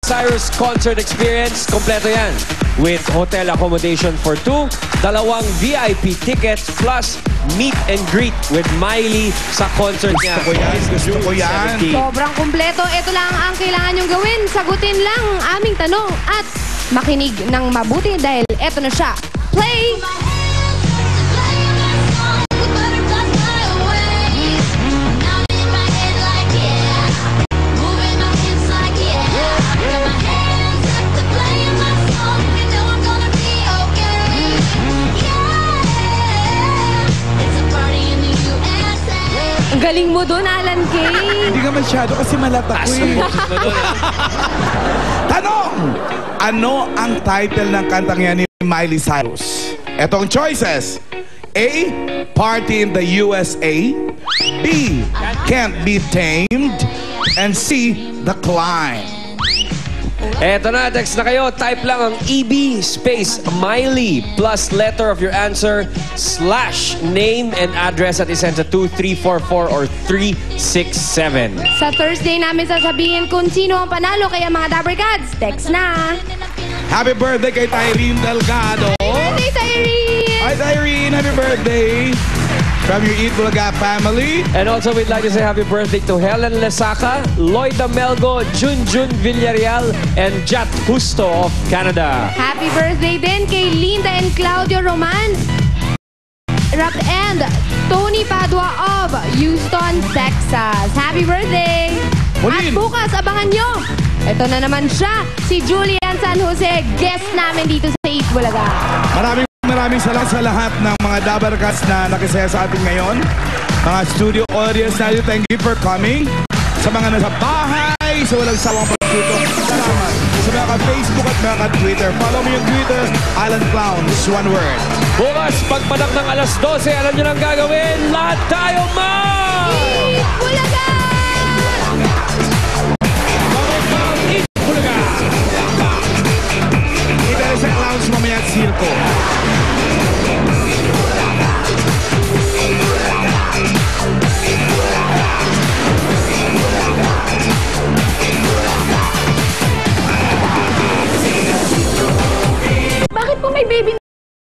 Cyrus concert experience, kompleto yan. With hotel accommodation for 2, 2 VIP tickets, plus meet and greet with Miley sa concert niya. Gusto ko yan. Sobrang kumpleto. Ito lang ang kailangan nyong gawin. Sagutin lang ang aming tanong at makinig ng mabuti dahil eto na siya. Play! Ang galing mo doon, Alan Kay. Hindi ka masyado kasi malata ko eh. Tanong! Ano ang title ng kantang yan ni Miley Cyrus? Etong choices. A. Party in the USA. B. Can't Be Tamed. And C. The Climb. Eto na, text na kayo. Type lang ang EB space Miley plus letter of your answer / name and address at isend sa 2344 or 367. Sa Thursday namin sasabihin kung sino ang panalo kaya mga Dabber Gods. Text na. Happy birthday kay Tyrene Delgado. Happy birthday, Tyrene! Hi Tyrene, happy birthday. From your Eat Bulaga family. And also, we'd like to say happy birthday to Helen Lesaca, Lloyda Melgo, Junjun Villarreal, and Jat Justo of Canada. Happy birthday din kay Linda and Claudio Roman. And Tony Padua of Houston, Texas. Happy birthday! Pauline. At bukas, abangan nyo. Ito na naman siya, si Julian San Jose, guest namin dito sa Eat Bulaga. Maraming salamat sa lahat ng mga Dabbercats na nakisaya sa atin ngayon. Mga studio audience natin, thank you for coming. Sa mga nasa bahay, sa walang sawang pagtuto, salamat. Sa mga ka-Facebook at mga ka-Twitter, follow me yung Twitter, Alan Clowns, one word. Bukas, pagpadak ng alas 12, alam nyo lang gagawin, lahat tayo Eat Bulaga! Eat Bulaga! Kita rin sa Clowns mamaya at Circo.